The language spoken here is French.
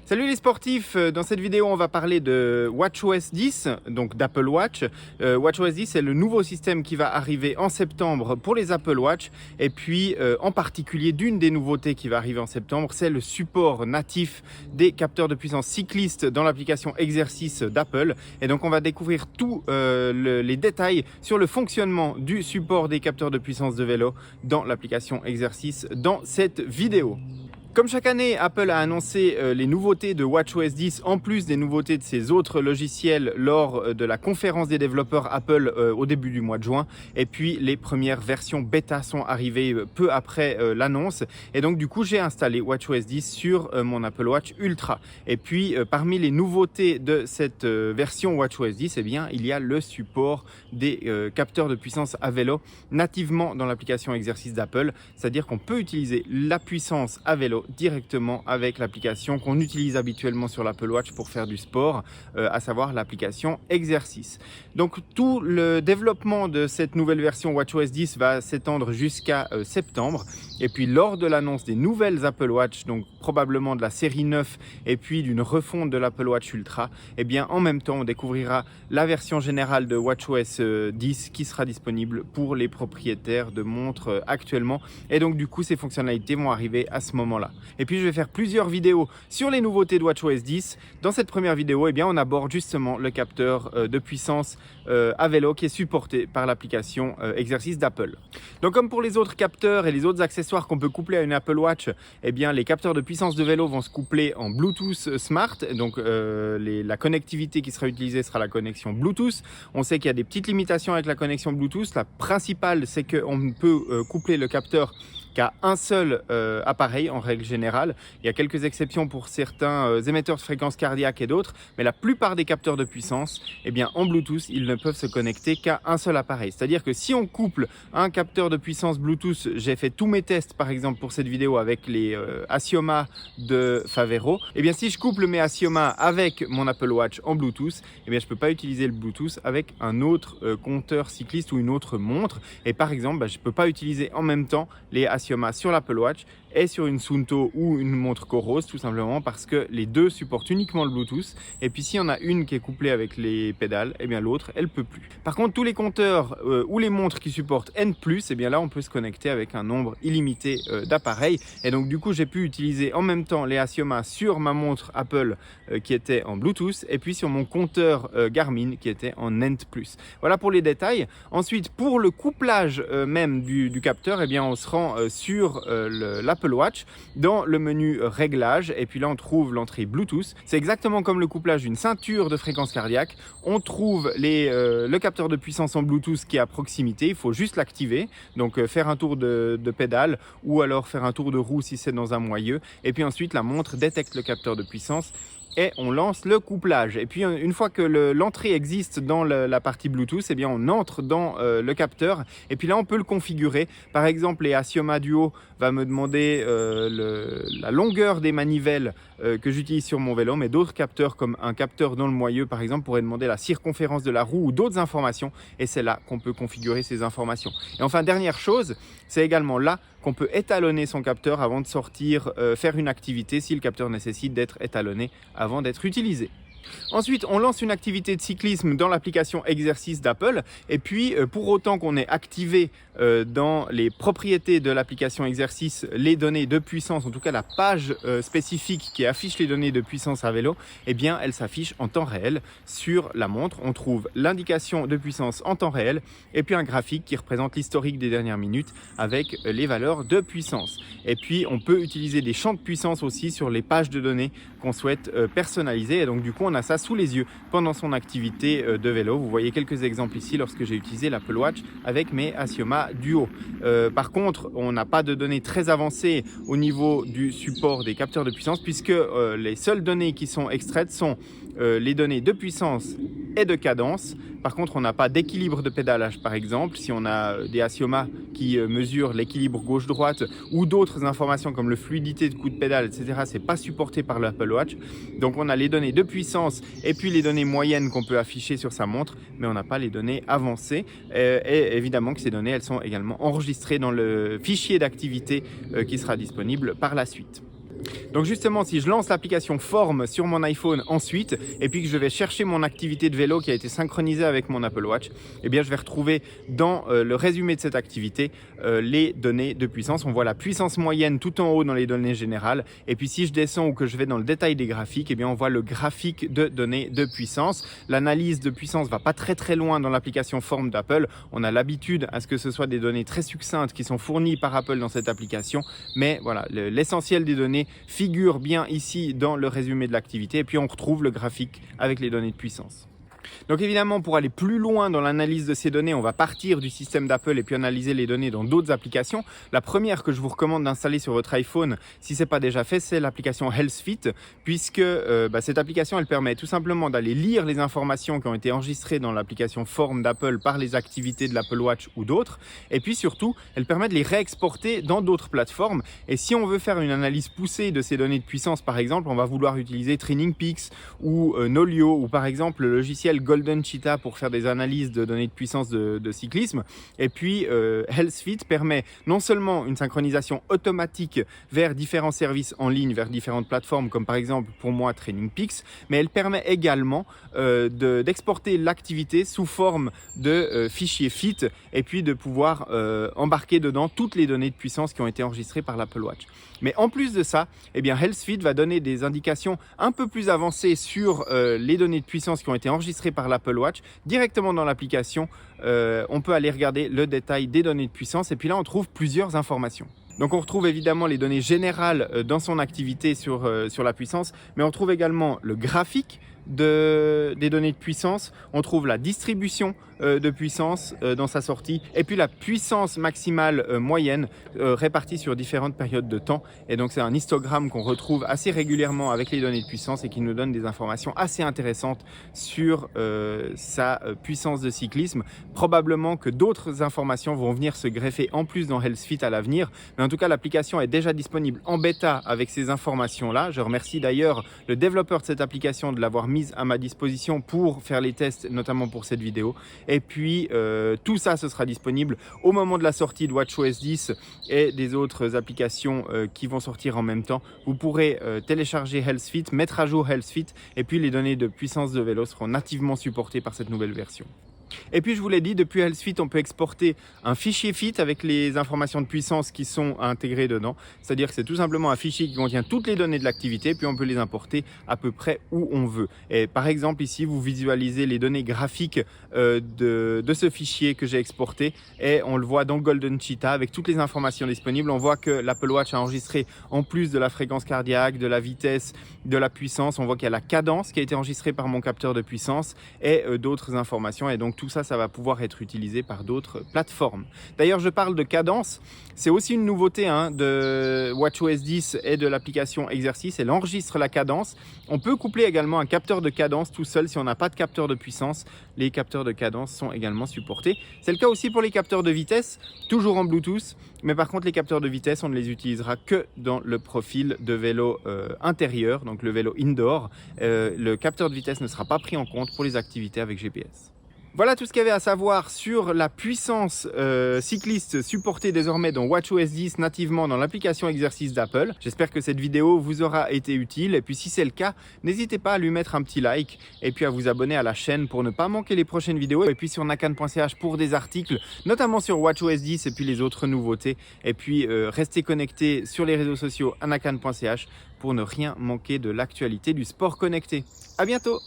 Salut les sportifs, dans cette vidéo on va parler de WatchOS 10, donc d'Apple Watch. WatchOS 10 c'est le nouveau système qui va arriver en septembre pour les Apple Watch et puis en particulier d'une des nouveautés qui va arriver en septembre, c'est le support natif des capteurs de puissance cycliste dans l'application Exercice d'Apple. Et donc on va découvrir tous les détails sur le fonctionnement du support des capteurs de puissance de vélo dans l'application Exercice dans cette vidéo. Comme chaque année, Apple a annoncé les nouveautés de WatchOS 10 en plus des nouveautés de ses autres logiciels lors de la conférence des développeurs Apple au début du mois de juin. Et puis les premières versions bêta sont arrivées peu après l'annonce. Et donc du coup, j'ai installé WatchOS 10 sur mon Apple Watch Ultra. Et puis parmi les nouveautés de cette version WatchOS 10, eh bien, il y a le support des capteurs de puissance à vélo nativement dans l'application Exercice d'Apple. C'est-à-dire qu'on peut utiliser la puissance à vélo directement avec l'application qu'on utilise habituellement sur l'Apple Watch pour faire du sport, à savoir l'application Exercice. Donc tout le développement de cette nouvelle version WatchOS 10 va s'étendre jusqu'à septembre. Et puis lors de l'annonce des nouvelles Apple Watch, donc probablement de la série 9 et puis d'une refonte de l'Apple Watch Ultra, eh bien en même temps on découvrira la version générale de WatchOS 10 qui sera disponible pour les propriétaires de montres actuellement. Et donc du coup ces fonctionnalités vont arriver à ce moment-là. Et puis je vais faire plusieurs vidéos sur les nouveautés de WatchOS 10. Dans cette première vidéo, eh bien, on aborde justement le capteur de puissance à vélo qui est supporté par l'application Exercice d'Apple. Donc comme pour les autres capteurs et les autres accessoires qu'on peut coupler à une Apple Watch, eh bien, les capteurs de puissance de vélo vont se coupler en Bluetooth Smart. Donc la connectivité qui sera utilisée sera la connexion Bluetooth. On sait qu'il y a des petites limitations avec la connexion Bluetooth. La principale, c'est qu'on ne peut coupler le capteur qu'à un seul appareil en règle générale. Il y a quelques exceptions pour certains émetteurs de fréquences cardiaques et d'autres, mais la plupart des capteurs de puissance, eh bien, en Bluetooth, ils ne peuvent se connecter qu'à un seul appareil. C'est-à-dire que si on couple un capteur de puissance Bluetooth, j'ai fait tous mes tests par exemple pour cette vidéo avec les Assioma de Favero, eh bien si je couple mes Assioma avec mon Apple Watch en Bluetooth, eh bien je ne peux pas utiliser le Bluetooth avec un autre compteur cycliste ou une autre montre. Et par exemple, je ne peux pas utiliser en même temps les Assioma sur l'Apple Watch et sur une Suunto ou une montre Coros, tout simplement parce que les deux supportent uniquement le Bluetooth. Et puis s'il y en a une qui est couplée avec les pédales, et bien l'autre elle peut plus. Par contre, tous les compteurs ou les montres qui supportent N+, et bien là on peut se connecter avec un nombre illimité d'appareils. Et donc du coup j'ai pu utiliser en même temps les Assioma sur ma montre Apple qui était en Bluetooth et puis sur mon compteur Garmin qui était en N+. Voilà pour les détails. Ensuite, pour le couplage même du capteur, et bien on se rend sur l'Apple Watch dans le menu réglages et puis là on trouve l'entrée Bluetooth. C'est exactement comme le couplage d'une ceinture de fréquence cardiaque. On trouve le capteur de puissance en Bluetooth qui est à proximité. Il faut juste l'activer, donc faire un tour de pédale ou alors faire un tour de roue si c'est dans un moyeu. Et puis ensuite la montre détecte le capteur de puissance et on lance le couplage. Et puis une fois que l'entrée existe dans la partie Bluetooth, eh bien on entre dans le capteur et puis là on peut le configurer. Par exemple, les Assioma Duo va me demander la longueur des manivelles que j'utilise sur mon vélo, mais d'autres capteurs comme un capteur dans le moyeu par exemple pourraient demander la circonférence de la roue ou d'autres informations et c'est là qu'on peut configurer ces informations. Et enfin, dernière chose, c'est également là qu'on peut étalonner son capteur avant de sortir faire une activité si le capteur nécessite d'être étalonné avant d'être utilisé. Ensuite, on lance une activité de cyclisme dans l'application Exercice d'Apple et puis pour autant qu'on ait activé dans les propriétés de l'application Exercice les données de puissance, en tout cas la page spécifique qui affiche les données de puissance à vélo, eh bien elle s'affiche en temps réel sur la montre. On trouve l'indication de puissance en temps réel et puis un graphique qui représente l'historique des dernières minutes avec les valeurs de puissance. Et puis on peut utiliser des champs de puissance aussi sur les pages de données qu'on souhaite personnaliser et donc du coup on a ça sous les yeux pendant son activité de vélo. Vous voyez quelques exemples ici lorsque j'ai utilisé l'Apple Watch avec mes Assioma Duo. Par contre, on n'a pas de données très avancées au niveau du support des capteurs de puissance puisque les seules données qui sont extraites sont les données de puissance et de cadence. Par contre, on n'a pas d'équilibre de pédalage par exemple. Si on a des Assioma qui mesurent l'équilibre gauche-droite ou d'autres informations comme le fluidité de coup de pédale, etc., c'est pas supporté par l'Apple Watch. Donc on a les données de puissance et puis les données moyennes qu'on peut afficher sur sa montre, mais on n'a pas les données avancées. Et évidemment que ces données, elles sont également enregistrées dans le fichier d'activité qui sera disponible par la suite. Donc justement, si je lance l'application Form sur mon iPhone ensuite, et puis que je vais chercher mon activité de vélo qui a été synchronisée avec mon Apple Watch, eh bien je vais retrouver dans le résumé de cette activité les données de puissance. On voit la puissance moyenne tout en haut dans les données générales. Et puis si je descends ou que je vais dans le détail des graphiques, eh bien on voit le graphique de données de puissance. L'analyse de puissance va pas très loin dans l'application Form d'Apple. On a l'habitude à ce que ce soit des données très succinctes qui sont fournies par Apple dans cette application. Mais voilà, l'essentiel des données figure bien ici dans le résumé de l'activité. Et puis on retrouve le graphique avec les données de puissance. Donc évidemment, pour aller plus loin dans l'analyse de ces données, on va partir du système d'Apple et puis analyser les données dans d'autres applications. La première que je vous recommande d'installer sur votre iPhone, si ce n'est pas déjà fait, c'est l'application Healthfit, puisque cette application, elle permet tout simplement d'aller lire les informations qui ont été enregistrées dans l'application Form d'Apple par les activités de l'Apple Watch ou d'autres. Et puis surtout, elle permet de les réexporter dans d'autres plateformes. Et si on veut faire une analyse poussée de ces données de puissance, par exemple, on va vouloir utiliser Training Peaks ou Nolio ou par exemple le logiciel Golden Cheetah pour faire des analyses de données de puissance de cyclisme. Et puis Healthfit permet non seulement une synchronisation automatique vers différents services en ligne, vers différentes plateformes comme par exemple pour moi Training Peaks, mais elle permet également d'exporter l'activité sous forme de fichier Fit et puis de pouvoir embarquer dedans toutes les données de puissance qui ont été enregistrées par l'Apple Watch. Mais en plus de ça, eh bien Healthfit va donner des indications un peu plus avancées sur les données de puissance qui ont été enregistrées par l'Apple Watch. Directement dans l'application, on peut aller regarder le détail des données de puissance et puis là on trouve plusieurs informations. Donc on retrouve évidemment les données générales dans son activité sur la puissance, mais on trouve également le graphique des données de puissance, on trouve la distribution de puissance dans sa sortie et puis la puissance maximale moyenne répartie sur différentes périodes de temps. Et donc c'est un histogramme qu'on retrouve assez régulièrement avec les données de puissance et qui nous donne des informations assez intéressantes sur sa puissance de cyclisme. Probablement que d'autres informations vont venir se greffer en plus dans Healthfit à l'avenir, mais en tout cas l'application est déjà disponible en bêta avec ces informations là. Je remercie d'ailleurs le développeur de cette application de l'avoir mise à ma disposition pour faire les tests, notamment pour cette vidéo. Et puis tout ça, ce sera disponible au moment de la sortie de WatchOS 10 et des autres applications qui vont sortir en même temps. Vous pourrez télécharger Healthfit, mettre à jour Healthfit et puis les données de puissance de vélo seront nativement supportées par cette nouvelle version. Et puis je vous l'ai dit, depuis Healthfit, on peut exporter un fichier Fit avec les informations de puissance qui sont intégrées dedans. C'est-à-dire que c'est tout simplement un fichier qui contient toutes les données de l'activité, puis on peut les importer à peu près où on veut. Et par exemple ici, vous visualisez les données graphiques de ce fichier que j'ai exporté et on le voit dans Golden Cheetah avec toutes les informations disponibles. On voit que l'Apple Watch a enregistré en plus de la fréquence cardiaque, de la vitesse, de la puissance, on voit qu'il y a la cadence qui a été enregistrée par mon capteur de puissance et d'autres informations. Et donc tout ça va pouvoir être utilisé par d'autres plateformes. D'ailleurs, je parle de cadence. C'est aussi une nouveauté de WatchOS 10 et de l'application Exercice. Elle enregistre la cadence. On peut coupler également un capteur de cadence tout seul si on n'a pas de capteur de puissance. Les capteurs de cadence sont également supportés. C'est le cas aussi pour les capteurs de vitesse, toujours en Bluetooth. Mais par contre, les capteurs de vitesse, on ne les utilisera que dans le profil de vélo intérieur, donc le vélo indoor. Le capteur de vitesse ne sera pas pris en compte pour les activités avec GPS. Voilà tout ce qu'il y avait à savoir sur la puissance cycliste supportée désormais dans WatchOS 10 nativement dans l'application Exercice d'Apple. J'espère que cette vidéo vous aura été utile et puis si c'est le cas, n'hésitez pas à lui mettre un petit like et puis à vous abonner à la chaîne pour ne pas manquer les prochaines vidéos et puis sur nakan.ch pour des articles, notamment sur WatchOS 10 et puis les autres nouveautés. Et puis restez connectés sur les réseaux sociaux à nakan.ch pour ne rien manquer de l'actualité du sport connecté. À bientôt!